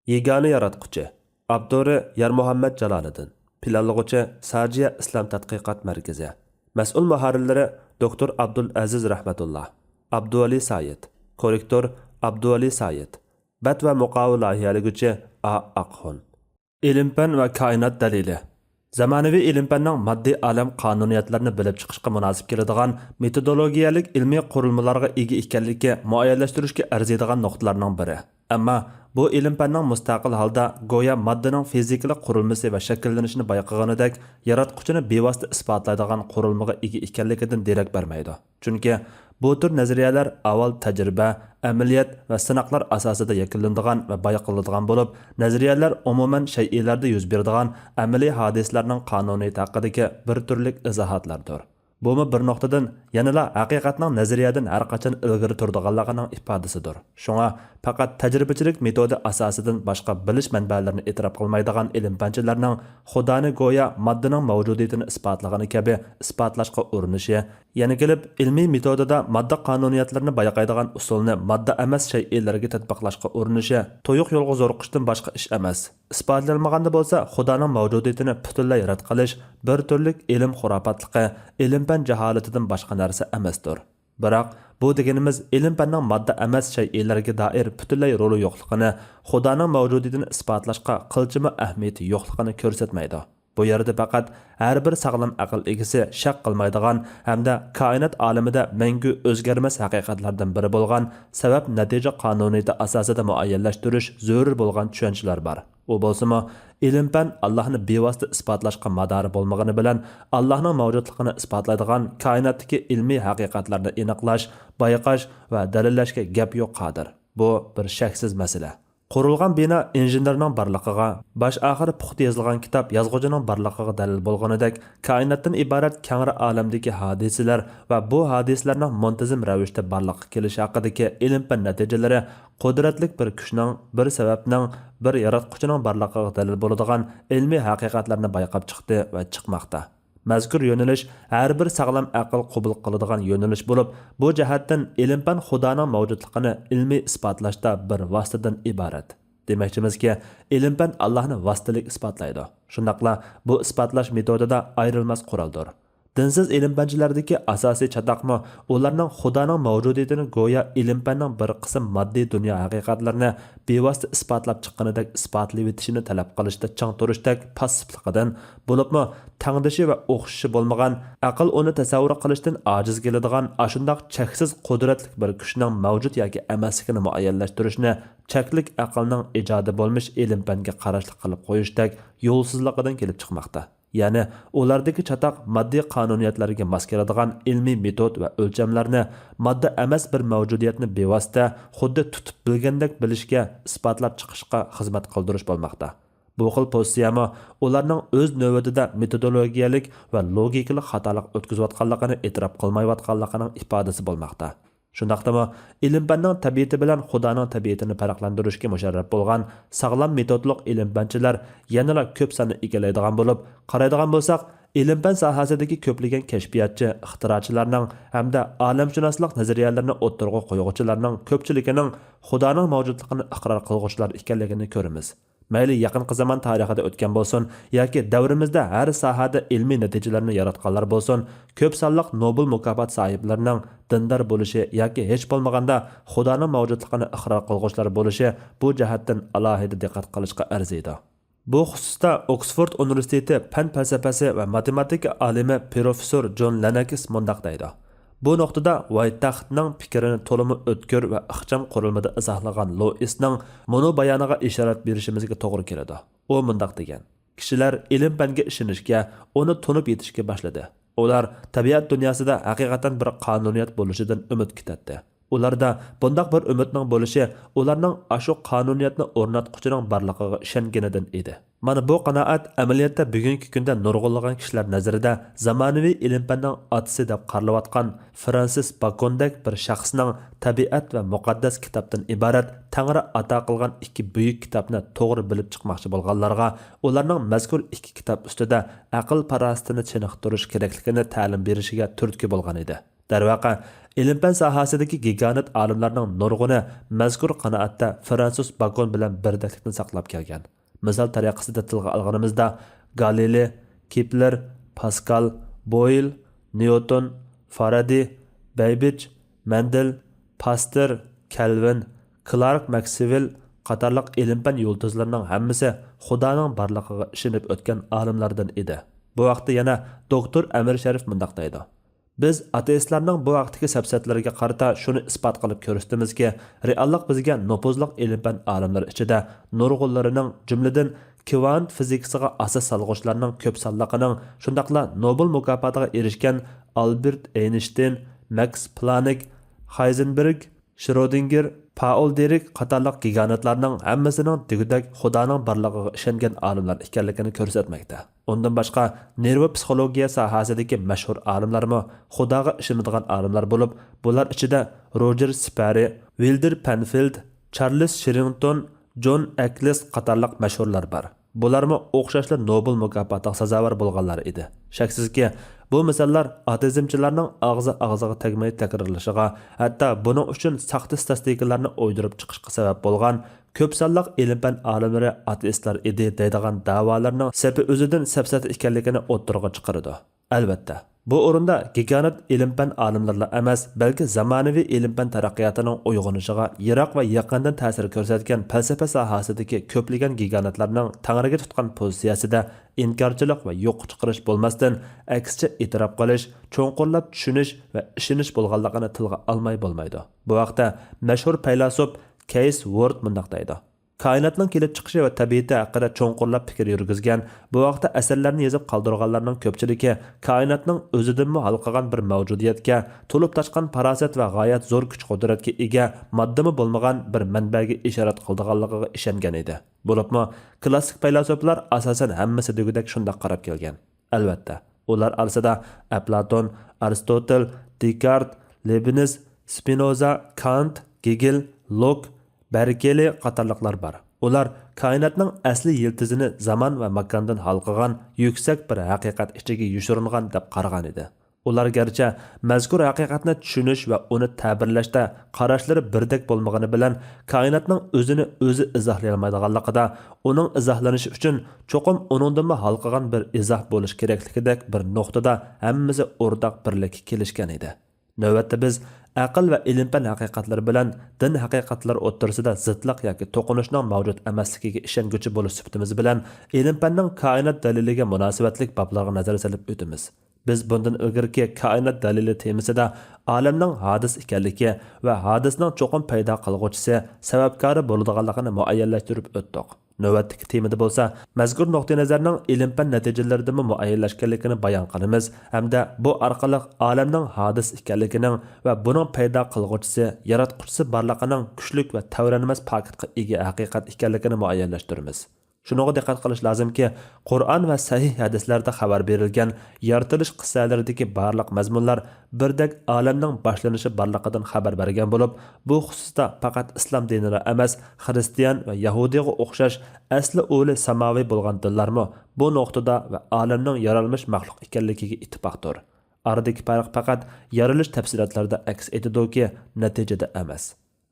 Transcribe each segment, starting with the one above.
Yegani yaratquchi Abduri Yarmuhammad Jaloliddin Planlag'uchi Sajiya Islom tadqiqot markazi Mas'ul muharrirlari Dr. Abdul Aziz Rahmatullah Abduvali Sayed Korrektor Abduvali Sayed Bat va muqovil loyihaliguvchi A. Aqxun Ilm-fan va koinot dalili Zamonaviy ilm-fanning moddiy olam qonuniyatlarini bilib chiqishga munosib keladigan metodologiyalik ilmiy qurilmalarga ega ekanligi muayyanlashtirishga arziydigan nuqtalarning biri. Ammo bu ilm-fanning mustaqil holda go'yo moddaning fizikalik qurilmasi va shakllanishini bayqaganidek yaratquchini bevosita isbotlaydigan qurilmaga ega ekanligidan derak bermaydi. Chunki bu tür nazariyalar avval tajriba, amaliyat va sinoqlar asosida yakunlanadigan va bayqaladigan bo'lib, nazariyalar umuman shay'larda yuz beradigan amaliy hodislarning qonuniyati haqidagi bir turlik izohotlardir. Bu bir noktadan yanıla haqiqatning nazariyadan har qachon ilgari turadiganligining ifodasidir. Shunga faqat tajribachilik metodi asosidan boshqa bilish manbalarini e'tirof qilmaydigan ilm-fanchilarning Xudoni go'yo moddaning mavjudiyatini isbotlagani kabi isbotlashga urinishi, yana kelib ilmiy metodida modda qonuniyatlarini bayqaydigan usulni modda emas shay'larga tatbiqlashga urinishi to'yiq yo'lga zo'riqishdan boshqa ish emas. Isbotlanmaganda bo'lsa, Xudoning mavjudiyatini butunlay rad qilish bir turlik ilm xurafatligi, ilm-fan jaholatidan boshqa narsa emasdir. Biroq bu deganimiz ilm-fanning modda emas shay'larga doir butunlay roli yo'qligini, Xudoning mavjudiyatini isbotlashga qilchimi ahamiyati yo'qligini ko'rsatmaydi. Bu yerda faqat har bir sog'lom aql egasi shak qilmaydigan hamda koinot olamida mangu o'zgarmas haqiqatlardan biri bo'lgan sabab natija qonuniyati asosida muayyanlashtirish zarur bo'lgan tushunchalar bor. U bo'lsa-mu ilm-fan Allohni bevosita isbotlashga madori bo'lmagani bilan Allohning mavjudligini isbotlaydigan koinotdagi ilmiy haqiqatlarni aniqlash, bayqash va dalillashga gap yo'q qodir. Bu bir shaksiz masala. Qurilgan bino injenerning barliqiga, bosh oxiri puxta yozilgan kitob yozuvchining barliqiga dalil bo'lganidek, koinotdan iborat kangri olamdagi hodisalar va bu hodisalarning muntazam ravishda barliqqa kelishi haqidagi ilm-fan natijalari qudratli bir kuchning, bir sababning, bir yaratquchining barliqiga dalil bo'ladigan ilmiy haqiqatlarni bayqab chiqdi va chiqmoqda. Mazkur yo'nalish har bir sog'lom aql qabul qiladigan yo'nalish bo'lib, bu jihatdan ilm-fan Xudoning mavjudligini ilmiy isbotlashda bir vositadan iborat. Demakchimizki, ilm-fan Allohni vositalik isbotlaydi. Shundaqla bu isbotlash metodida ayrilmas quroldir. Dinsiz ilm-fanchilardagi asosiy chatoqmi ularning Xudoning mavjudiyatini go'yo ilm-fanning bir qism moddiy dunyo haqiqatlarini bevosita isbotlab chiqqanidek isbotlab etishini talab qilishda chang turishdek passivligidan bo'libmi tangdishi va o'xshishi bo'lmagan aql uni tasavvur qilishdan ojiz keladigan ashundoq cheksiz qudratli bir kuchning mavjud yoki emasligini muayyanlashtirishni cheklik aqlning ijodi bo'lmish ilm-fanga qarashli qilib qo'yishdek yo'lsizligidan kelib chiqmoqda. Ya'ni ulardagi chatoq moddiy qonuniyatlarga mos keladigan ilmiy metod va o'lchamlarni modda emas bir mavjudiyatni bevosita xuddi tutib bilgandek bilishga isbotlab chiqishga xizmat qildirish bo'lmoqda. Bu xil pozitsiyami ularning o'z navbatida metodologiyalik va logikalik xatolik o'tkazayotganligini e'tirof qilmayotganligining ifodasi bo'lmoqda. Shundaqdimi ilm-fanning tabiati bilan Xudoning tabiatini farqlantirishga musharraf bo'lgan sog'lom metodlik ilm-fanchilar yanada ko'p sonni egallaydigan bo'lib, qaraydigan bo'lsak, ilm-fan sohasidagi ko'plagan kashfiyotchi, ixtirochilarning hamda olamshunoslik nazariyalarini o'ttirg'i qo'yuvchilarning ko'pchiligining Xudoning mavjudligini iqror qilguvchilar ekanligini ko'ramiz. Mayli yaqinqi zamon tarixida o'tgan bo'lsin yoki davrimizda har sohada ilmiy natijalarni yaratganlar bo'lsin, ko'p sonliq Nobel mukofot sohiblarining dindor bo'lishi yoki hech bo'lmaganda Xudoning mavjudligini iqror qilguvchilar bo'lishi bu jihatdan alohida diqqat qilishga arziydi. Bu xususda Oxford universiteti fan falsafasi va matematika olimi professor John Lennox mundaq deydi. Bu nuqtada Whiteheadning fikrini to'limi o'tkir va ixcham qurilmada izohlagan Loisning mono bayoniga ishorat berishimizga to'g'ri keladi. U mundaq degan: kishilar ilm-fanga ishonishga, uni tunib yetishga boshladi. Ular tabiat dunyosida haqiqatan bir qonuniyat bo'lishidan umid kutadi. Ularda bundoq bir umidning bo'lishi ularning ashu qonuniyatni o'rnatquchining barligiga ishonganidan edi. Mana bu qanoat amaliyotda bugungi kunda nurg'unlagan kishilar nazarida zamonaviy ilm-fanning otasi deb qaralayotgan Francis Bacondek bir shaxsning tabiat va muqaddas kitobdan iborat Tangri ato qilgan ikki buyuk kitobni to'g'ri bilib chiqmoqchi bo'lganlarga ularning mazkur ikki kitob ustida aql parastini chiniqtirish kerakligini ta'lim berishiga turtki bo'lgan edi. Darvaqa, ilm-fan sohasidagi gigant olimlarning nurg'uni mazkur qanoatda Fransus Bacon bilan birdaklikni saqlab kelgan. Misol tariqasida tilga olganimizda Galiley, Kepler, Pascal, Boyle, Newton, Faraday, Babbage, Mendel, Pasteur, Kelvin, Clark Maxwell qatorliq ilm-fan yulduzlarining hammasi Xudoning borligiga ishonib o'tgan olimlardan edi. Bu vaqtda yana doktor Amir Sharif mundaq deydi: Biz ateistlarning bu vaqtdagi safsatlariga qarata shuni isbot qilib ko'rsatdimizki, reallik bizga nopozliq ilm-fan olimlari ichida nurg'unlarining, jumladan kvant fizikasiga asos solg'uvchilarning ko'p sonliqining, shundaqla Nobel mukofotiga erishgan Albert Einstein, Max Planck, Heisenberg, Schrödinger, Paul Dirac qatorliq gigantlarning hammasining degudak Xudoning borligiga ishongan olimlar ekanligini ko'rsatmoqda. Undan boshqa nerv psixologiya sohasidagi mashhur olimlarmi Xudoga ishonadigan olimlar bo'lib, bular ichida Roger Sperry, Wilder Penfield, Charles Sherrington, John Eccles qatorliq mashhurlar bor. Bularmi o'xshashli Nobel mukofotiga sazovor bo'lganlar edi. Shaksizki, bu misollar ateizmchilarning og'ziga tegmay takrorlashiga, hatto buning uchun saxta statistikalarni o'ydirib chiqishga sabab bo'lgan ko'p sonliq ilm-fan olimlari ateistlar edi deydigan da'volarning sepi o'zidan safsata ekanligini o'ttirg'a chiqaradi. Albatta, bu o'rinda gigant ilm-fan olimlarlar emas, balki zamonaviy ilm-fan taraqqiyotining uyg'onishiga yiroq va yaqindan ta'sir ko'rsatgan falsafa sohasidagi ko'plagan gigantlarning tangriga tutgan pozitsiyasida inkorchilik va yo'q chiqarish bo'lmasdan, aksicha e'tirof qilish, cho'nqurlab tushunish va ishonish bo'lganligini tilga olmay bo'lmaydi. Bu vaqtda mashhur faylasuf Case Ward mundaq deydi: Koinotning kelib chiqishi va tabiati haqida cho'nqurlab fikr yurgizgan, bu vaqtda asarlarni yozib qoldirganlarning ko'pchiligi koinotning o'zidanmi halqagan bir mavjudiyatga, to'lib toshgan farosat va g'oyat zo'r kuch-qudratga ega, moddami bo'lmagan bir manbaga ishorat qildiganligiga ishongan edi. Bo'libmi, klassik faylasuflar asosan hammasi degudak shunday qarab kelgan. Albatta, ular orasida Platon, Aristotel, Descartes, Leibniz, Spinoza, Kant, Hegel, Locke, Berkeley qatorliqlar bor. Ular koinotning asli yiltizini zamon va makondan halqagan yuksak bir haqiqat ichiga yushiringan deb qaragan edi. Ular garchi mazkur haqiqatni tushunish va uni ta'birlashda qarashlari birdek bo'lmagani bilan koinotning o'zini o'zi izohlay olmaydiganligida, uning izohlanishi uchun cho'qim uningdan halqagan bir izoh bo'lish kerakligidek bir nuqtada hammasi o'rtaq birlikka kelishgan edi. Navbatda biz aql va ilm-fan haqiqatlari bilan din haqiqatlari o'rtasida zidliq yoki to'qinishning mavjud emasligiga ishonguchi bo'lish sifatimiz bilan ilm-fanning koinot daliliga munosabatlik bablarga nazar solib o'tamiz. Biz bundan ilgari koinot dalili temasida olamning hodis ekanligi va hodisning cho'qim paydo qilguvchisi, sababkori bo'ladiganligini muayyanlashtirib o'tdik. Navbatdagi temada bo'lsa, mazkur nuqtai nazarning ilm-fan natijalaridami muayyanlashganligini bayon qilamiz hamda bu orqali olamning hodis ekanligining va buning paydo qilguvchisi, yaratquchisi borligining kuchlik va tavranmas paketga ega haqiqat ekanligini muayyanlashtiramiz. Shunga diqqat qilish lozimki, Qur'on va sahih hadislarda xabar berilgan yaratilish qissalaridagi barliq mazmunlar birdek olamning boshlanishi borligidan xabar bergan bo'lib, bu xususda faqat islom dinida emas, xristian va yahudiyaga o'xshash asli o'li samoviy bo'lgan dinlarmi bu nuqtada va olamning yaralmish maxluq ekanligiga ittifoqdir. Aradagi farq faqat yaralish tafsilotlarida aks etadiki, natijada emas.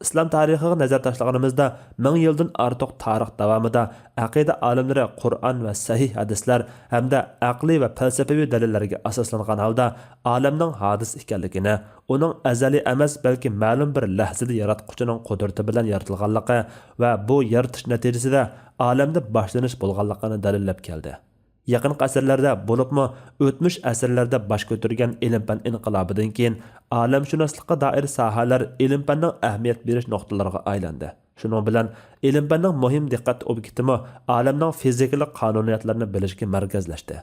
İslam tarixiga nazar tashlaganimizda 1000 yildan ortiq tarix davomida aqida olimlari Qur'on va sahih hadislar hamda aqliy va falsafaviy dalillarga asoslangan holda olamning hodis ekanligini, uning azaliy emas balki ma'lum bir lahzada yaratquchining qudrati bilan yaratilganligi va bu yaratish natijasida olamda boshlanish bo'lganligini dalillab keldi. Yaqin asrlarda bo'libmi o'tmish asrlarda bosh ko'targan ilm-fan inqilobidan keyin olamshunoslikqa doir sohalar ilm-fanning ahamiyat berish nuqtalariga aylandi. Shuning bilan ilm-fanning muhim diqqat obyektimi olamning fizikalik qonuniyatlarini bilishga markazlashdi.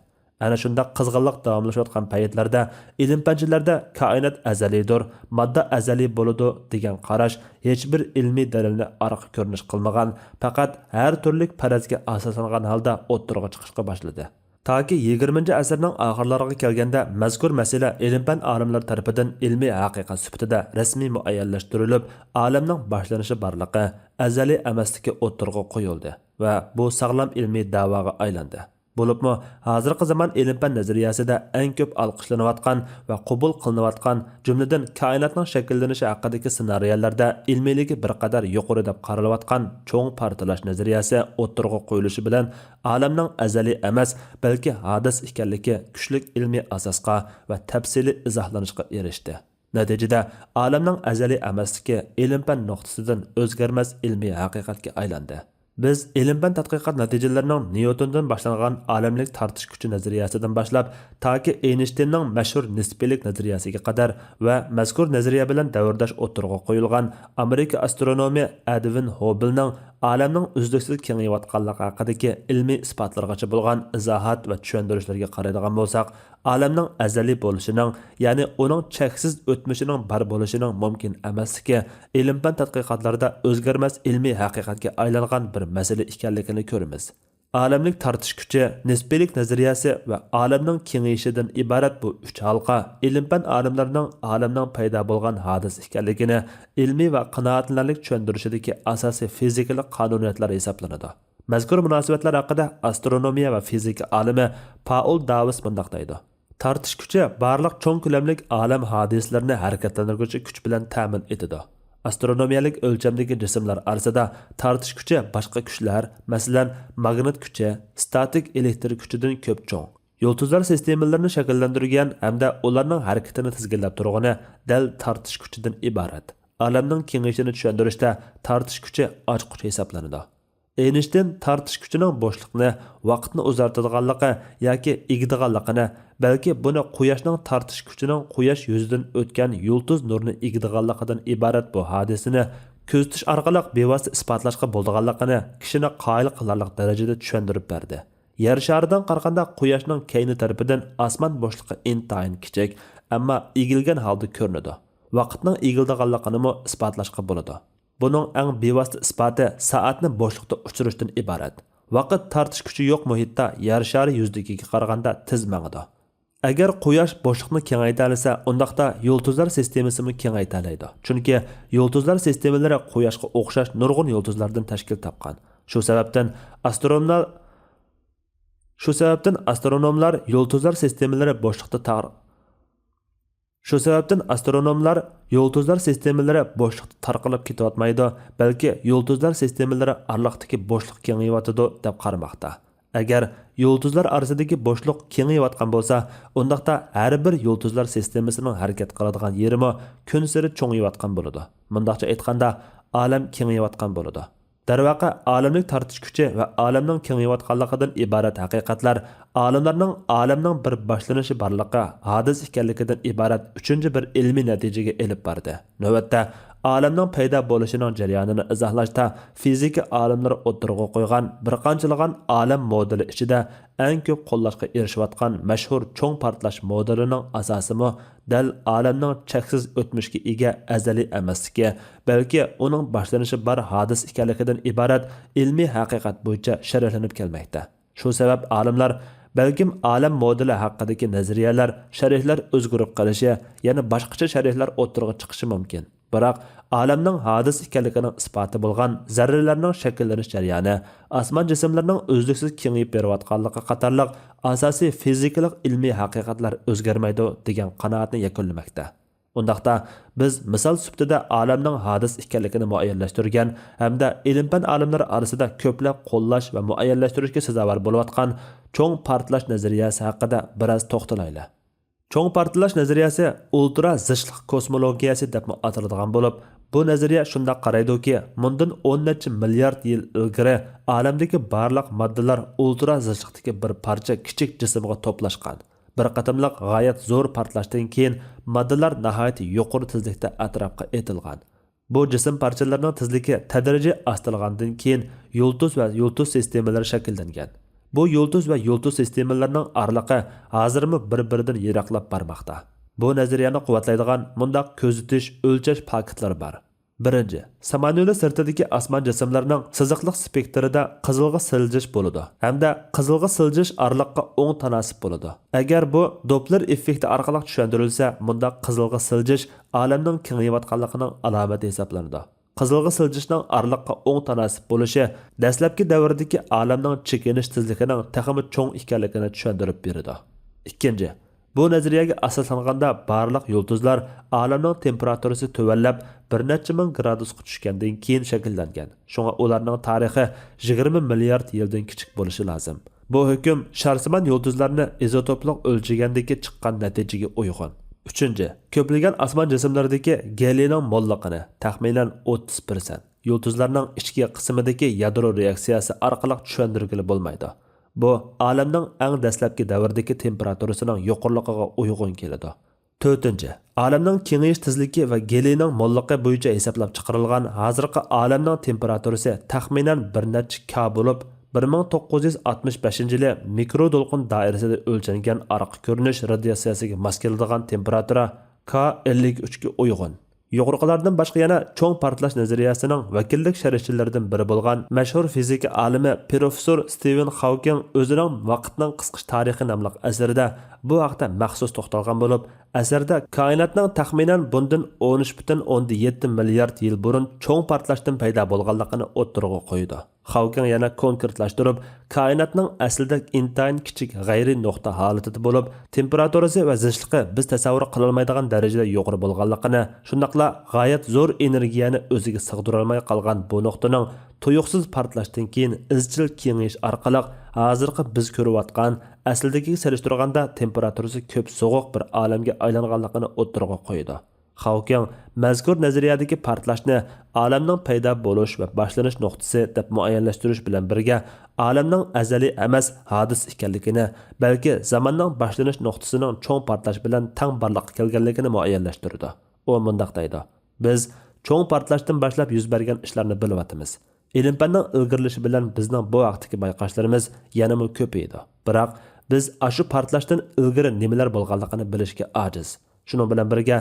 Ana shunda qizg'inlik davomlashayotgan paytlarda ilm-fanchilarda koinot azaliydir, modda azaliy bo'ladi degan qarash hech bir ilmiy dalilni orqa ko'rinish qilmagan, faqat har turli farazga asoslangan holda o'ttirg'a chiqishga boshladi. Toki 20-asrning oxirlariga kelganda mazkur masala ilm-fan olimlar tomonidan ilmiy haqiqat sifatida rasmiy muayyanlashtirilib, olamning boshlanishi borligi, azaliy emasligi o'ttirg'a qo'yildi va bu sog'lom ilmiy da'voga aylandi. Bo'libmi, hozirgi zamon ilm-fan nazariyasida eng ko'p olqishlanayotgan va qabul qilinayotgan, jumladan koinotning shakllanishi haqidagi ssenariylarda ilmiyligi bir qadar yuqori deb qaralayotgan cho'ng portlash nazariyasi o'ttirg'a qo'yilishi bilan olamning azaliy emas, balki hadis ekanligi kuchli ilmiy asosga va tafsiliy izohlanishga erishdi. Natijada olamning azaliy emasligi ilm-fan nuqtasidan o'zgarmas ilmiy haqiqatga aylandi. Biz ilm-fan tadqiqot natijalarining Nyutondan boshlangan olamlik tortish kuchi nazariyasidan boshlab toki Eynshteynning mashhur nisbiylik nazariyasiga qadar va mazkur nazariya bilan davrdosh o'tirg'a qo'yilgan Amerika astronomi Edwin Hubble'ning olamning uzluksiz kengayayotganligi haqidagi ilmiy isbotlargacha bo'lgan izohat va tushuntirishlarga qaraydigan bo'lsak, olamning azaliy bo'lishining, ya'ni uning cheksiz o'tmishining bar bo'lishining mumkin emasligi ilm-fan tadqiqotlarida o'zgarmas ilmiy haqiqatga aylangan bir masala ekanligini ko'ramiz. Olamlik tortish kuchi, nisbiylik nazariyasi va olamning kengayishidan iborat bu uch halqa ilm-fan olimlarining olamning paydo bo'lgan hodis ekanligini ilmiy va qanoatlanarli tushuntirishidagi asosiy fizikalik qonuniyatlar hisoblanadi. Mazkur munosabatlar haqida astronomiya va fizika olimi Paul Davis bunday deydi. Tortish kuchi barliq cho'ng ko'lamlik olam hodislarini harakatlantiruvchi kuch bilan ta'min etadi. Astronomiyalik o'lchamdagi jismlar orasida tortish kuchi boshqa kuchlar, masalan, magnit kuchi, statik elektr kuchidan ko'p cho'ng. Yulduzlar sistemalarini shakllantirgan hamda ularning harakatini tizginlab turgani dal tortish kuchidan iborat. Olamning kengayishini tushuntirishda tortish kuchi ochqich hisoblanadi. Eynshteyn tortish kuchining bo'shliqni, vaqtni uzartirganligi yoki egdiganligini, balki buni quyoshning tortish kuchining quyosh yuzidan o'tgan yulduz nurini egdiganligidan iborat bu hodisani ko'zitish orqali bevosita isbotlashga bo'lganligini kishini qoyil qilarlik darajada tushuntirib berdi. Yer sharidan qaraganda quyoshning keyni tarafidan osmon bo'shliqi intayin kichik, ammo egilgan holda ko'rinadi. Vaqtning egilganligini isbotlashga bo'ladi. Buning eng bevosita isboti soatni bo'shliqda uchirishdan iborat. Vaqt tortish kuchi yo'q muhitda yer shari yuzidagiga qaraganda tez mangadi. Agar quyosh bo'shliqni kengaytira olsa, undaqda yulduzlar sistemasini kengaytira oladi. Chunki yulduzlar sistemalari quyoshga o'xshash nurg'un yulduzlardan tashkil topgan. Shu sababdan astronomlar yulduzlar sistemalari bo'shliqda bo'shliqda tarqalib ketayotmaydi, balki yulduzlar sistemalari oraliqdagi bo'shliq kengayotidi deb qaramoqda. Agar yulduzlar orasidagi bo'shliq kengayotgan bo'lsa, undaqda har bir yulduzlar sistemasining harakat qiladigan yerimi kun sari cho'ngayotgan bo'ladi. Mundaqcha aytganda, olam kengayotgan bo'ladi. Darvaqa olamlik tortish kuchi va olamning kengayotganligidan iborat haqiqatlar olamning bir boshlanishi borligi, hadis ekanligidan iborat uchinchi bir ilmiy natijaga elib bordi. Navbatda olamning paydo bo'lishining jarayonini izohlashda fizika olimlari o'tirg'a qo'ygan bir qanchalagan olam modeli ichida eng ko'p qo'llashga erishayotgan mashhur cho'ng portlash modelining asosimi dal olamning cheksiz o'tmishga ega azaliy emasligi, balki uning boshlanishi bor hadis ekanligidan iborat ilmiy haqiqat bo'yicha sharhlanib kelmoqda. Shu sabab olimlar balkim olam modeli haqidagi nazariyalar, sharhlar o'zgarib qolishi, yana boshqacha sharhlar o'tirg'a chiqishi mumkin. Biroq olamning hadis ekanligining isboti bo'lgan zarralarning shakllanish jarayoni, osmon jismlarining uzluksiz kengayib berayotganligi qatorliq asosiy fizikalik ilmiy haqiqatlar o'zgarmaydi degan qanoatni yakunlamoqda. Undaqda biz misol sifatida olamning hadis ekanligini muayyanlashtirgan hamda ilm-fan olimlari orasida ko'plab qo'llash va muayyanlashtirishga sazovor bo'layotgan cho'ng portlash nazariyasi haqida biroz to'xtalaylik. Cho'ng portlash nazariyasi ultra zishliq kosmologiyasi deb ataladigan bo'lib, bu nazariya shunday qaraydiki, bundan 10 necha milliard yil ilgari olamdagi barliq moddalar ultra zishliqdagi bir parcha kichik jismga to'plashgan. Bir qatimliq g'oyat zo'r portlashdan keyin moddalar nihoyat yuqori tezlikda atrofga etilgan. Bu jism parchalarining tezligi tadrijiy ostilgandan keyin yulduz va yulduz sistemalari shakllangan. Bu yulduz va yulduz sistemalarining oraliqi hozirmi bir-biridan yiroqlab bormoqda. Bu nazariyani quvvatlaydigan mundaq ko'zitish, o'lchash paketlari bor. Birinchi, samolyot sirtidagi osmon jismlarining siziqliq spektrida qizilga siljish bo'ladi hamda qizilga siljish oraliqqa o'ng tanasib bo'ladi. Agar bu Doppler effekti orqali tushuntirilsa, bunda qizilga siljish olamning kengayayotganligining alomati hisoblanadi. Qizilg'i siljishning arliqqa o'ng tanasib bo'lishi dastlabki davrdagi olamning chekinish tezligining texmi cho'ng ekanligini tushuntirib beradi. Ikkinchi, bu nazariyaga asoslanganda barliq yulduzlar olamning temperaturasi tuvanlab bir necha ming gradusga tushgandan keyin shakllangan. Shunga ularning tarixi 20 milliard yildan kichik bo'lishi lozim. Bu hukm sharsimon yulduzlarni izotoplik o'lchagandagi chiqqan natijaga uyg'un. Üçüncü, köplagan osmon jismlaridagi gelining mo'lligini taxminan 30% yulduzlarning ichki qismidagi yadro reaksiyasi orqali tushuntirgili bo'lmaydi. Bu olamning eng dastlabki davrdagi temperaturasining yuqorligiga uyg'un keladi. To'rtinchi, olamning kengayish tezligi va gelining mo'lligi bo'yicha hisoblab chiqarilgan hozirgi olamning temperaturasi taxminan bir necha K bo'lib, 1965-yili mikrodolqin doirasida o'lchangan orqa ko'rinish radiatsiyasiga mos keladigan temperatura K53 ga uyg'un. Yuqoriqilardan boshqa yana cho'ng portlash nazariyasining vakillik sharhchilaridan biri bo'lgan mashhur fizika olimi professor Stephen Hawking o'zining Vaqtning qisqish tarixi nomli asarida bu haqda maxsus to'xtalgan bo'lib, asarda koinotning taxminan bundan 13,7 milliard yil burun cho'ng portlashdan paydo bo'lganligini o'ttirg'a qo'ydi. Hawking yana konkretlashtirib, koinotning aslida intayin kichik g'ayri nuqta holatida bo'lib, temperaturasi va zichligi biz tasavvur qilolmaydigan darajada yuqori bo'lganligini, shundaqla g'oyat zo'r energiyani o'ziga sig'dira olmay qolgan bu nuqtaning tuyuqsiz portlashdan keyin izchil kengayish orqali hozirgi biz ko'rayotgan aslidagiga solishtirganda temperaturasi ko'p sovuq bir olamga aylanganligini o'ttirg'a qo'ydi. Hawking mazkur nazariyadagi portlashni olamning paydo bo'lish va boshlanish nuqtasi deb muayyanlashtirish bilan birga olamning azaliy emas hodis ekanligini, balki zamonning boshlanish nuqtasining cho'ng portlash bilan tang borliqqa kelganligini muayyanlashtirdi. U mundaq deydi: biz cho'ng portlashdan boshlab yuz bergan ishlarni bilyapmiz. Ilm-fanning ilgirilishi bilan bizning bu vaqtdagi bayqashlarimiz yanama ko'paydi. Biroq biz ashu portlashdan ilgari nimalar bo'lganligini bilishga ojiz. Şunun bilan birga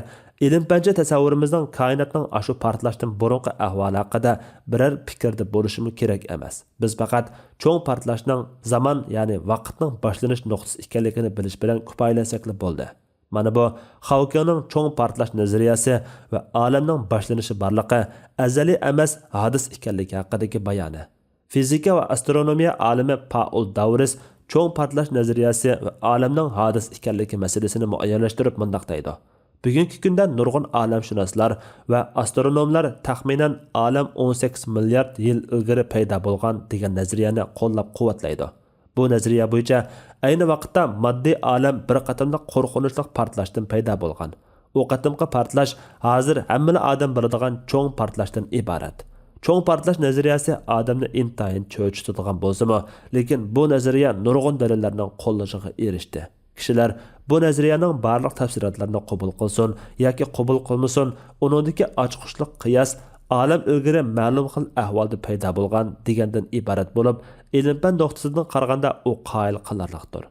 ilm-fancha tasavvurimizning koinotning ashu portlashdan burungi ahvoli haqida biror fikrda bo'lishimi kerak emas. Biz faqat cho'ng portlashning zamon, ya'ni vaqtning boshlanish nuqtasi ekanligini bilish bilan kifoyalansak bo'ldi. Mana bu Hawkingning cho'ng portlash nazariyasi va olamning boshlanishi borligi azaliy emas hodis ekanligi haqidagi bayoni. Fizika va astronomiya olimi Paul Dawris cho'ng portlash nazariyasi va olamning hodis ekanligi masalasini muayyanlashtirib mundaq deydi: bugungi kunda nurg'un olamshunoslar va astronomlar taxminan olam 18 milliard yil ilgari paydo bo'lgan degan nazariyani qo'llab-quvvatlaydi. Bu nazariya bo'yicha ayni vaqtda moddiy olam bir qatimli qo'rqinchli portlashdan paydo bo'lgan. U qatimqi portlash hozir hamma odam biladigan cho'ng portlashdan iborat. Cho'ng portlash nazariyasi odamni intayin cho'chitadigan bo'lsa-mu, lekin bu nazariya nurg'un dalillarning qo'llashiga erishdi. Kishilar bu nazariyaning barliq tafsilotlarini qabul qilsin yoki qabul qilmasin, uningdagi ochiqishliq qiyos olam ilgari ma'lum xil ahvolda paydo bo'lgan degandan iborat bo'lib, ilm-fan nuqtasidan qaraganda u qoyil qilarliqdir.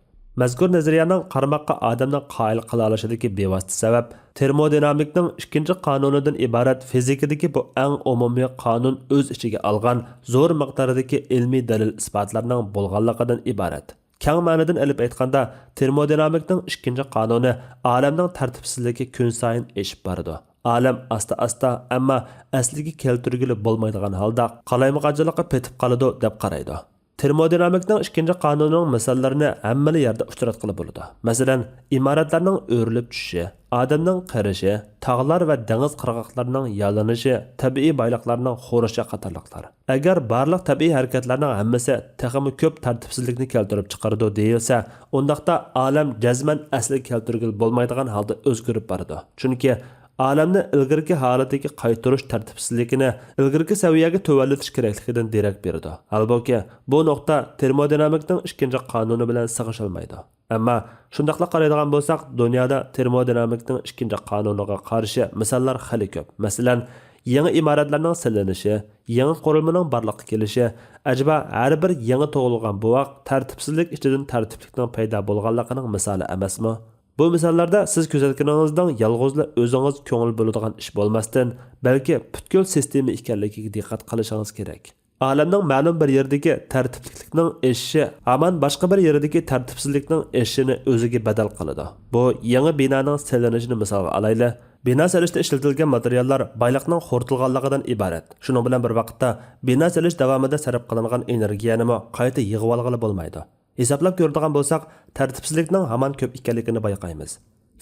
Mazkur nazariyaning qarmoqqa odamning qoyil qila olishidagi bevosita sabab termodinamikning ikkinchi qonunidan iborat fizikadagi bu eng umumiy qonun o'z ichiga olgan zo'r miqdordagi ilmiy dalil isbotlarning bo'lganligidan iborat. Keng ma'nodan olib aytganda, termodinamikning ikkinchi qonuni olamning tartibsizligi kun sayin eshib boradi. Olam asta-asta, ammo asliga keltirgili bo'lmaydigan holda qalaymaqonchilikqa petib qoladi deb qaraydi. Termodinamikning ikkinchi qonunining misollarini hamma yerda uchratqili bo'ladi. Masalan, imoratlarning o'rilib tushishi, odamning qarishi, tog'lar va dengiz qirg'oqlarining yalinishi, tabiiy boyliqlarning xo'rishi qatorliqlar. Agar barliq tabiiy harakatlarning hammasi texmi ko'p tartibsizlikni keltirib chiqaradi deyilsa, undaqda olam jazman asliga keltirgil bo'lmaydigan holda o'zgarib boradi. Chunki olamni ilgirki holatiga qaytarish tartibsizligini ilgirki saviyaga tuvallatish kerakligidan derak berdi. Halbuki bu nuqta termodinamikning ikkinchi qonuni bilan sig'ishilmaydi. Ammo shundaqla qaraydigan bo'lsak, dunyoda termodinamikning ikkinchi qonuniga qarshi misollar xali ko'p. Masalan, yangi imoratlarning silinishi, yangi qurilmaning borliqqa kelishi, ajaba har bir yangi tug'ilgan buvoq tartibsizlik ichidan tartiblikning paydo bo'lganligining misoli emasmi? Bu misollarda siz kuzatganingizdan yolg'izla o'zingiz ko'ngil bo'ladigan ish bo'lmasdan, balki butkul sistema ekanligiga diqqat qilishingiz kerak. Olamning ma'lum bir yerdagi tartiblikning eshishi hamon boshqa bir yerdagi tartibsizlikning eshishini o'ziga badal qiladi. Bu yangi binoning silinishini misolga olaylik. Bino selishda ishlatilgan materiallar boyliqning xo'rtilganligidan iborat. Shuning bilan bir vaqtda bino selish davomida sarf qilingan energiyani qayta yig'ib olg'ili bo'lmaydi. Hisoblab ko'radigan bo'lsak, tartibsizlikning hamon ko'p ekanligini bayqaymiz.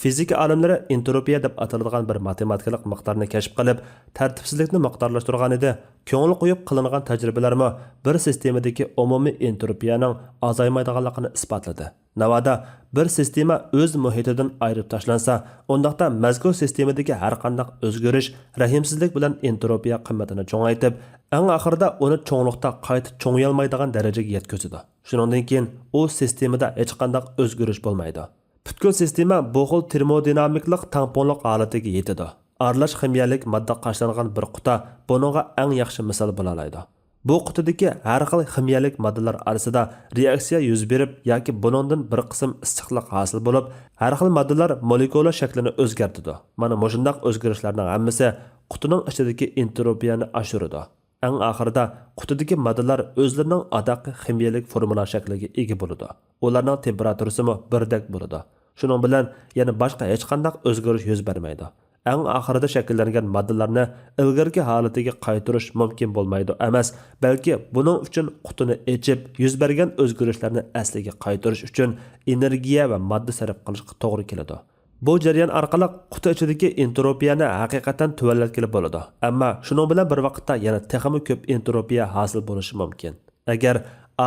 Fizika olimlari entropiya deb ataladigan bir matematikalik miqdorni kashf qilib, tartibsizlikni miqdorlashtirgan edi. Ko'ngil qo'yib qilingan tajribalarmi bir sistemadagi umumiy entropiyaning azaymaydiganligini isbotladi. Navoda bir sistema o'z muhitidan ayirib tashlansa, undaqda mazkur sistemadagi har qanday o'zgarish rahimsizlik bilan entropiya qiymatini cho'ngaytib, eng oxirida uni cho'nglikda qayta cho'ngayolmaydigan darajaga yetkazadi. Shuningdan keyin u sistemada hech qanday o'zgarish bo'lmaydi. Butkul sistema bu xil termodinamiklik tamponliq holatiga yetadi. Aralash ximiyalik modda qashlangan bir quta buningga eng yaxshi misol bo'la oladi. Bu qutidagi har xil ximiyalik moddalar orasida reaksiya yuz berib yoki buningdan bir qism issiqlik hosil bo'lib, har xil moddalar molekula shaklini o'zgartiradi. Mana shunday o'zgarishlarning hammasi qutining ichidagi entropiyani oshiradi. Eng oxirida qutidagi moddalar o'zlarining adaqi ximiyalik formula shakliga ega bo'ladi. Ularning temperaturasi birdek bo'ladi. Shuning bilan yana boshqa hech qanday o'zgarish yuz bermaydi. Eng oxirida shakllangan moddalarni ilgirki holatiga qaytarish mumkin bo'lmaydi emas, balki buning uchun qutini echib, yuz bergan o'zgarishlarni asliga qaytarish uchun energiya va modda sarf qilishga to'g'ri keladi. Bu jarayon orqali quti ichidagi entropiyani haqiqatan tuvallatgili bo'ladi. Ammo shuning bilan bir vaqtda yana texmi ko'p entropiya hosil bo'lishi mumkin. Agar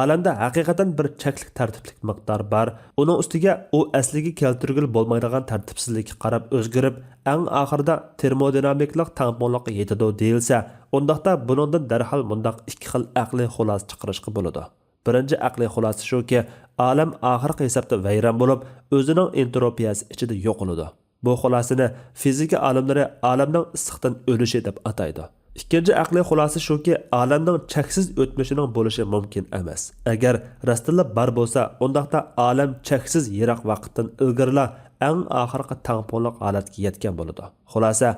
olamda haqiqatan bir cheklik tartiblik miqdor bor, uning ustiga u asliga keltirgil bo'lmaydigan tartibsizlikka qarab o'zgarib, eng oxirida termodinamiklik tamponliqqa yetadi deyilsa, undaqda buningdan darhol mundaq ikki xil aqliy xulosa chiqarishga bo'ladi. Birinchi aqliy xulosa shuki, olam oxirgi hisobda vayron bo'lib, o'zining entropiyasi ichida yo'qoladi. Bu xulosani fizika olimlari olamning issiqdan o'lishi deb ataydi. Ikkinchi aqliy xulosa shuki, olamning cheksiz o'tmishining bo'lishi mumkin emas. Agar rostila bor bo'lsa, undaqda olam cheksiz yiroq vaqtdan ilgirla eng oxirgi tamponliq holatga yetgan bo'ladi. Xulosa,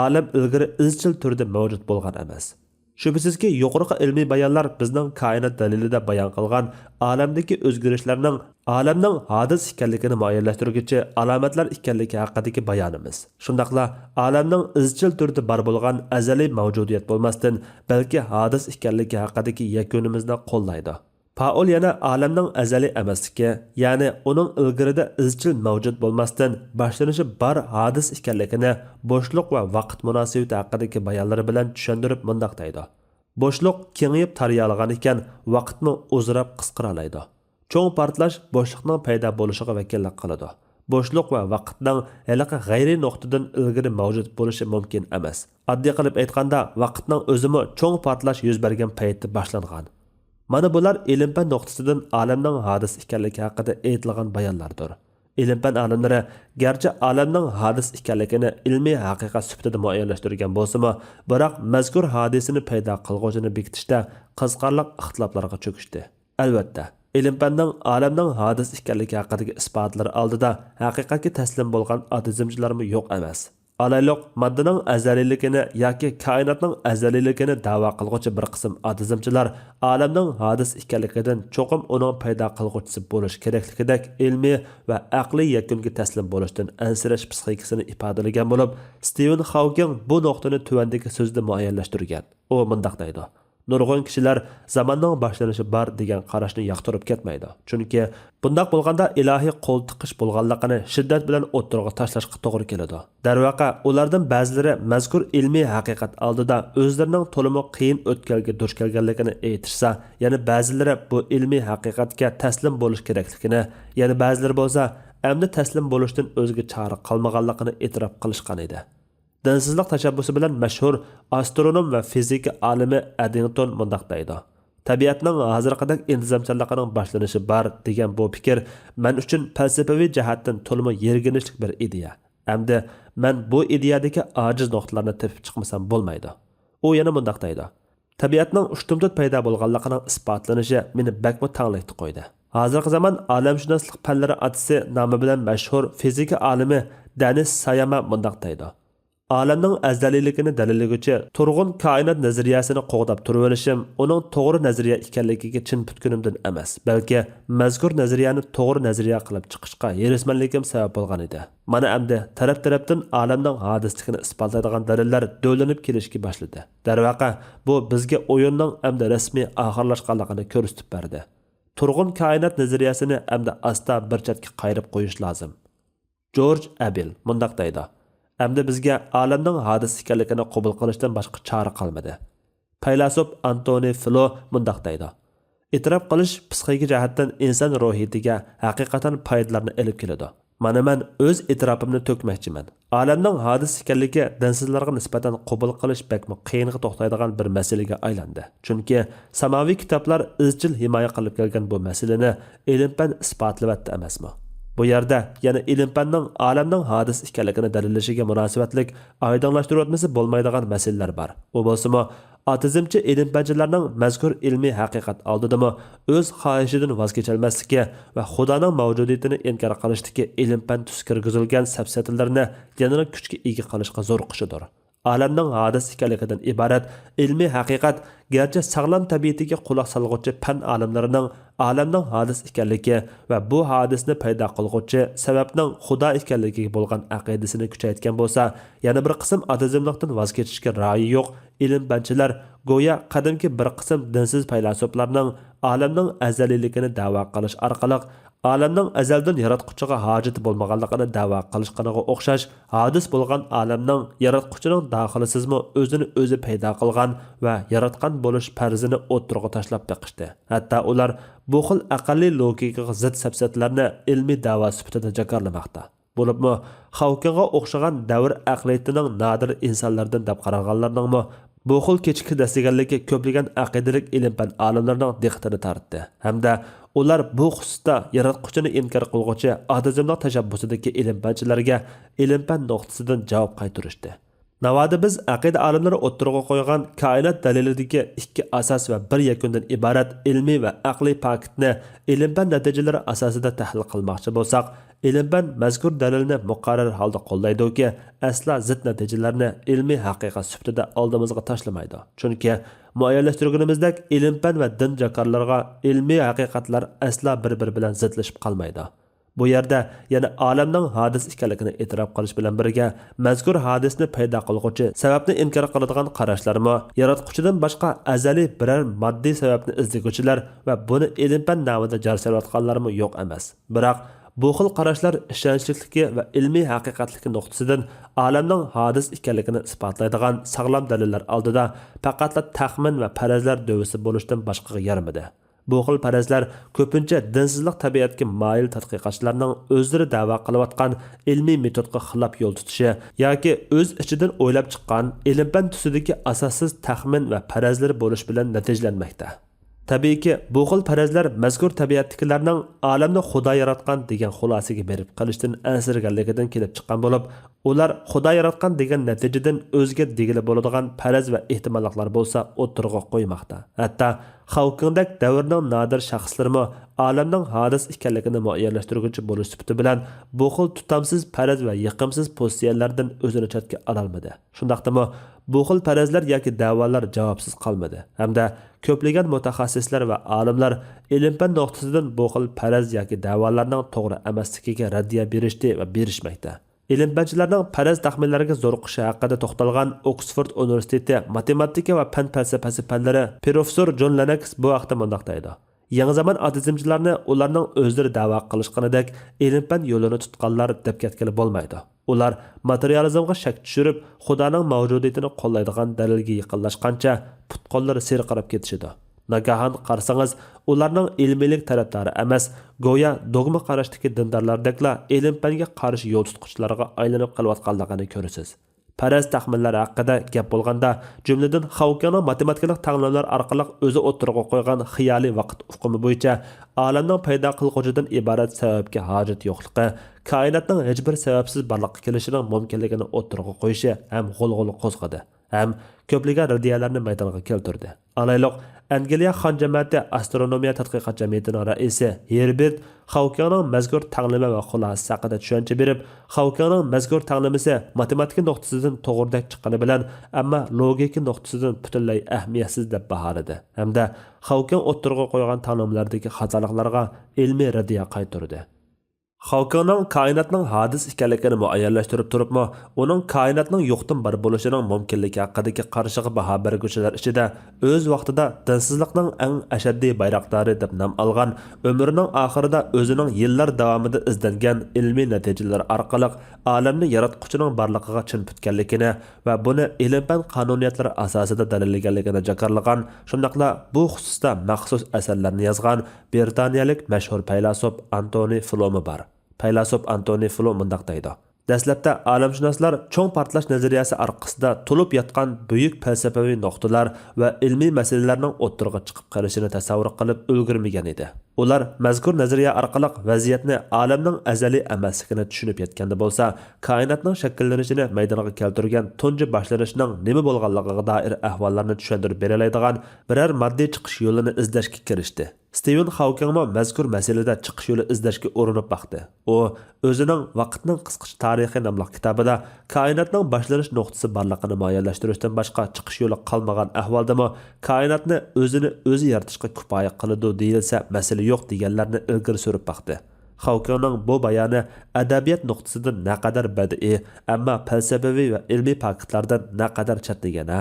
olam ilgari izchil turda mavjud bo'lgan emas. Shubhisizki, yuqorqi ilmiy bayonlar bizning koinot dalilida bayon qilgan olamdagi o'zgarishlarning olamning hodis ekanligini muayyanlashtiruvchi alomatlar ekanligi haqidagi bayonimiz. Shundaqla olamning izchil turda bor bo'lgan azaliy mavjudiyat bo'lmasdan, balki hodis ekanligi haqidagi yakunimizni qo'llaydi. Paul yana olamning azaliy emasligi, ya'ni uning ilgirida izchil mavjud bo'lmasdan boshlanishi bor hodis ekanligini bo'shliq va vaqt munosabati haqidagi bayonlari bilan tushuntirib mundaq deydi. Bo'shliq kengayib tariyalgan ekan, vaqtni o'zrab qisqaralaydi. Cho'ng portlash bo'shliqning paydo bo'lishiga vakillik qiladi. Bo'shliq va vaqtning haliqi g'ayriy nuqtadan ilgari mavjud bo'lishi mumkin emas. Oddiy qilib aytganda, vaqtning o'zimi cho'ng portlash yuz bergan paytda boshlangan. Mana bular ilm-fan nuqtasidan olamning hodis ekanligi haqida aytilgan bayonlardir. Ilm-fan olimlari garchi olamning hodis ekanligini ilmiy haqiqat sifatida muayyanlashtirgan bo'lsa-mu, biroq mazkur hodisani paydo qilg'uvchini bekitishda qiziqarli ixtiloflarga cho'kishdi. Albatta, ilm-fanning olamning hodis ekanligi haqidagi isbotlari oldida haqiqatga taslim bo'lgan atizmchilarmi yo'q emas. Alayliq moddaning azaliyligini yoki koinotning azaliyligini da'vo qilguvchi bir qism atizmchilar olamning hodis ekanligidan cho'qim uning paydo qilguvchisi bo'lish kerakligidek ilmiy va aqliy yakunga taslim bo'lishdan ansirash psixikasini ifodalagan bo'lib, Stephen Hawking bu nuqtani tuvandagi so'zda muayyanlashtirgan. U mundaq deydi: Nurg'un kishilar zamonning boshlanishi bor degan qarashni yoqtirib ketmaydi. Chunki bundoq bo'lganda ilohiy qo'l tiqish bo'lganligini shiddat bilan o'ttirg'a tashlashga to'g'ri keladi. Darvaqa, ulardan ba'zilari mazkur ilmiy haqiqat oldida o'zlarining to'limi qiyin o'tkalga duch kelganligini aytishsa, yana ba'zilari bu ilmiy haqiqatga taslim bo'lish kerakligini, yana ba'zilari bo'lsa, endi taslim bo'lishdan o'zga chora qolmaganligini e'tirof qilishgan edi. Dinsizlik tashabbusi bilan mashhur astronom va fizika olimi Eddington mundaq deydi: Tabiatning hozirgidek intizomchanligining boshlanishi bor degan bu fikr men uchun falsafaviy jihatdan to'liq yerginishlik bir ideya. Hamda men bu ideyadagi ojiz nuqtalarni tepib chiqmasam bo'lmaydi. U yana mundaq deydi: Tabiatning ushtumtut paydo bo'lganligining isbotlanishi meni bakmo tanglikda qo'ydi. Hozirgi zamon olamshunoslik fanlari otasi nomi bilan mashhur fizika olimi Denis Sayama mundaq deydi: olamning azaliyligini dalillaguchi turg'un koinot nazariyasini qo'g'dab turib olishim uning to'g'ri nazariya ekanligiga chin putkunimdan emas, balki mazkur nazariyani to'g'ri nazariya qilib chiqishga herismanligim sabab bo'lgan edi. Mana endi taraf-tarafdan olamning hodisligini isbotlaydigan dalillar do'linib kelishga boshladi. Darvaqa bu bizga o'yinning endi rasmiy oxirlashganligini ko'rsatib berdi. Turg'un koinot nazariyasini endi asta bir chetga qayirib qo'yish lozim. George Abel mundaq deydi: Endi bizga olamning hodis ekanligini qabul qilishdan boshqa chora qolmadi. Faylasuf Antoni Flo mundaq deydi: E'tirof qilish psixik jihatdan inson ruhiyatiga haqiqatan foydalarni olib keladi. Mana men o'z e'tirofimni to'kmoqchiman. Olamning hodis ekanligi dinsizlarga nisbatan qabul qilish bakmi qiyinga to'xtaydigan bir masalaga aylandi. Chunki samoviy kitoblar izchil himoya qilib kelgan bu masalani ilm-fan isbotlayapti emasmi? Bu yerda yana ilm-fanning olamning hodis ekanligini dalillashiga munosabatlik oydinlashtirib bo'lmaydigan masalalar bor. U bo'lsa-mu atizmchi ilm-fanchilarning mazkur ilmiy haqiqat oldidami o'z xohishidan voz kecholmasligi va Xudoning mavjudiyatini inkor qilishdagi ilm-fan tuskirgizilgan safsatalarni yanada kuchga ega qilishga zo'riqishidir. Olamning hodis ekanligidan iborat ilmiy haqiqat garchi sog'lom tabiatiga quloq solg'uvchi fan olimlarining olamning hodis ekanligi va bu hodisni paydo qilguvchi sababning Xudo ekanligiga bo'lgan aqidasini kuchaytgan bo'lsa, yana bir qism atizmlikdan voz kechishga ra'yi yo'q ilm-fanchilar go'yo qadimki bir qism dinsiz faylasuflarning olamning azaliyligini da'vo qilish orqali olamning azaldan yaratquchiga hojati bo'lmaganligini da'vo qilishganiga o'xshash hodis bo'lgan olamning yaratquchining daxilisizmi o'zini o'zi paydo qilgan va yaratgan bo'lish farzini o'ttirg'a tashlab beqishdi. Hatto ular bu xil aqlli logikaga zid safsatlarni ilmiy da'vo sifatida jakarlamoqda. Bo'libmi Hawkingga o'xshagan davr aqliyatining nodir insonlardan deb qaralganlarning bu xil kechki dasiganligi ko'plagan aqidalik ilm-fan olimlarining diqqatini tortdi. Hamda ular bu xususda yaratquchini inkor qilguvchi atizmning tashabbusidagi ilm-fanchilarga ilm-fan nuqtasidan javob qaytarishdi. Navoda biz aqida olimlari o'ttirg'a qo'ygan koinot dalilidagi ikki asos va bir yakundan iborat ilmiy va aqliy faktni ilm-fan natijalari asosida tahlil qilmoqchi bo'lsak, ilm-fan mazkur dalilni muqarrar holda qo'llaydi-ki, asla zid natijalarni ilmiy haqiqat sifatida oldimizga tashlamaydi. Chunki muayyanlashtirganimizdek ilm-fan va din jakorlarga ilmiy haqiqatlar asla bir-biri bilan zidlashib qolmaydi. Bu yerda yana olamning hodis ekanligini e'tirof qilish bilan birga mazkur hodisni paydo qilguvchi sababni inkor qiladigan qarashlarmi yaratquchidan boshqa azaliy biror moddiy sababni izlaguvchilar va buni ilm-fan nomida jar solayotganlarmi yo'q emas. Biroq bu xil qarashlar ishonchlikligi va ilmiy haqiqatligi nuqtasidan olamning hodis ekanligini isbotlaydigan sog'lom dalillar oldida faqat taxmin va farazlar dovisi bo'lishdan boshqaga yaramadi. Bu xil farazlar ko'pincha dinsizlik tabiatga moyil tadqiqotchilarning o'zlari da'vo qilayotgan ilmiy metodga xilof yo'l tutishi yoki o'z ichidan o'ylab chiqqan ilm-fan tusidagi asossiz taxmin va farazlar bo'lish bilan natijalanmoqda. Tabiiyki, bu xil farazlar mazkur tabiatdagilarning olamni Xudo yaratgan degan xulosaga berib qilishdan ansirganligidan kelib chiqqan bo'lib, ular Xudo yaratgan degan natijadan o'zga degili bo'ladigan faraz va ehtimollar bo'lsa o'ttirg'a qo'ymoqda. Hatto Hawkingdek davrning nodir shaxslarimi olamning hodis ekanligini muayyanlashtiruvchi bo'lish sifati bilan bu xil tutamsiz faraz va yiqimsiz pozitsiyalardan o'zini chetga ololmadi. Shundaqdimi bu xil farazlar yoki da'volar javobsiz qolmadi. Hamda ko'plagan mutaxassislar va olimlar ilm-fan nuqtasidan bu xil faraz yoki da'volarning to'g'ri emasligiga raddiya berishdi va berishmoqda. Ilm-fanchilarning faraz taxminlariga zo'riqishi haqida to'xtalgan Oxford Universiteti matematika va fan falsafasi fanlari professor John Lennox bu vaqtda mundaq deydi: Yangi zamon atizmchilarni ularning o'zlari da'vo qilishganidek ilm-fan yo'lini tutganlar deb ketgili bo'lmaydi. Ular materializmga shak tushirib, Xudoning mavjudiyatini qo'llaydigan dalilga yaqinlashgancha putqonlari serqarab ketishidi. Nagahan qarsangiz, ularning ilmiylik tarafdori emas, go'yo dogma qarashdagi dindorlardekla ilm-fanga qarshi yo'l tutquchilarga aylanib qolayotganligini ko'rasiz. Faraz taxminlar haqida gap bo'lganda, jumladan Hawkingning matematikalik tanlovlar orqali o'zi o'ttirg'a qo'ygan xiyoliy vaqt ufqumi bo'yicha olamning paydo qilg'uchidan iborat sababga hojat yo'qligi, koinotning hech bir sababsiz borliqqa kelishining mumkinligini o'ttirg'a qo'yishi ham g'ulg'ul qo'zg'adi, ham ko'plagan raddiyalarni maydonga keltirdi. Alayliq Angliya Xon jamiyati astronomiya tadqiqot jamiyatining raisi Herbert Hawkingning mazkur tanlama va xulosasi haqida tushuncha berib, Hawkingning mazkur tanlamasi matematika nuqtasidan to'g'ridek chiqqani bilan, ammo logika nuqtasidan butunlay ahamiyatsiz deb baholadi. Hamda Hawking o'ttirg'a qo'ygan tanlamalardagi xatoliklarga ilmiy raddiya qaytardi. Hawkingning koinotning hadis ekanligini muayyanlashtirib turibmi, uning koinotning yo'qdan bor bo'lishining mumkinligi haqidagi qarshiga baho berguvchilar ichida o'z vaqtida dinsizlikning eng ashaddiy bayroqdori deb nom olgan, umrining oxirida o'zining yillar davomida izlangan ilmiy natijalar orqali olamni yaratquchining borligiga chin putganligini va buni ilm-fan qonuniyatlari asosida dalillaganligini jakarlagan, shundaqla bu xususda maxsus asarlarni yozgan Britaniyalik mashhur faylasuf Antoni Flo bor. Faylasuf Antoni Flo mundaq deydi: Dastlabda olamshunoslar cho'ng portlash nazariyasi orqasida to'lib yotgan buyuk falsafaviy nuqtalar va ilmiy masalalarning o'ttirg'a chiqib qolishini tasavvur qilib ulgurmagan edi. Ular mazkur nazariya orqali vaziyatni olamning azaliy emasligini tushunib yetganda bo'lsa, koinotning shakllanishini maydonga keltirgan tunji boshlanishning nima bo'lganligiga doir ahvollarni tushuntirib bera oladigan biror moddiy chiqish yo'lini izlashga kirishdi. Stephen Hawking mazkur masalada chiqish yo'li izlashga urinib baxdi. U o'zining Vaqtning qisqacha tarixi nomli kitobida koinotning boshlanish nuqtasi borligini muayyanlashtirishdan boshqa chiqish yo'li qolmagan ahvoldami koinotni o'zini o'zi yaratishga kifoya qiladi deyilsa masala yo'q deganlarni ilgari surib baxdi. Hawkingning bu bayoni adabiyot nuqtasidan naqadar badiiy, ammo falsafaviy va ilmiy faktlardan naqadar chatligana.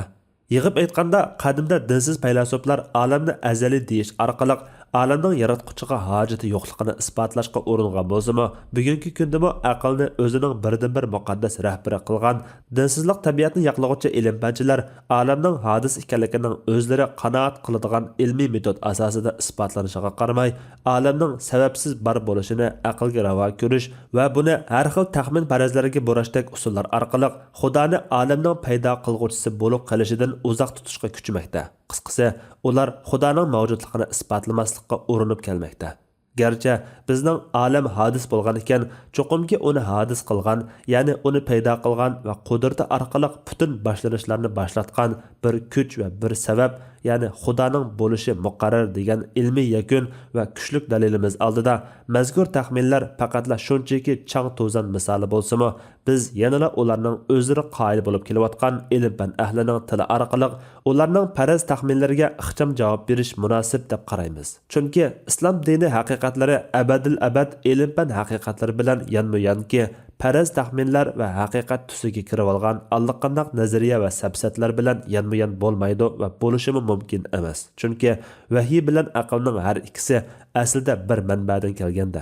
Yig'ib aytganda, qadimda dinsiz faylasuflar olamni azaliy deyish orqali olamning yaratquchiga hojati yo'qligini isbotlashga uringan bo'lsa-mu, bugungi kundami aqlni o'zining birdan-bir muqaddas rahbari qilgan dinsizlik tabiatni yoqlovchi ilm-fanchilar olamning hodis ekanligining o'zlari qanoat qiladigan ilmiy metod asosida isbotlanishiga qaramay, olamning sababsiz bor bo'lishini aqlga ravo ko'rish va buni har xil taxmin farazlariga bo'rashdek usullar orqali Xudoni olamning paydo qilguvchisi bo'lib qolishidan uzoq tutishga kuchmoqda. Qisqasi, ular Xudoning mavjudligini isbotlamaslikka urinib kelmoqda. Garchi bizning olam hodis bo'lgan ekan, cho'qimki uni hodis qilgan, ya'ni uni paydo qilgan va qudrati orqali butun boshlanishlarni boshlatgan bir kuch va bir sabab, ya'ni Xudoning bo'lishi muqarrar degan ilmiy yakun va kuchli dalilimiz oldida mazkur taxminlar faqatla shunchaki chang to'zon misoli bo'lsa-mu, biz yanada ularning o'zlari qoyil bo'lib kelayotgan ilm-fan ahlining tili orqali ularning faraz taxminlariga ixcham javob berish munosib deb qaraymiz. Chunki islom dini haqiqatlari abadil abad ilm-fan haqiqatlari bilan yanma-yanki faraz taxminlar va haqiqat tusiga kirib olgan allaqandoq nazariya va safsatlar bilan yanma-yan bo'lmaydi va bo'lishi mumkin emas. Chunki vahiy bilan aqlning har ikkisi aslida bir manbadan kelganda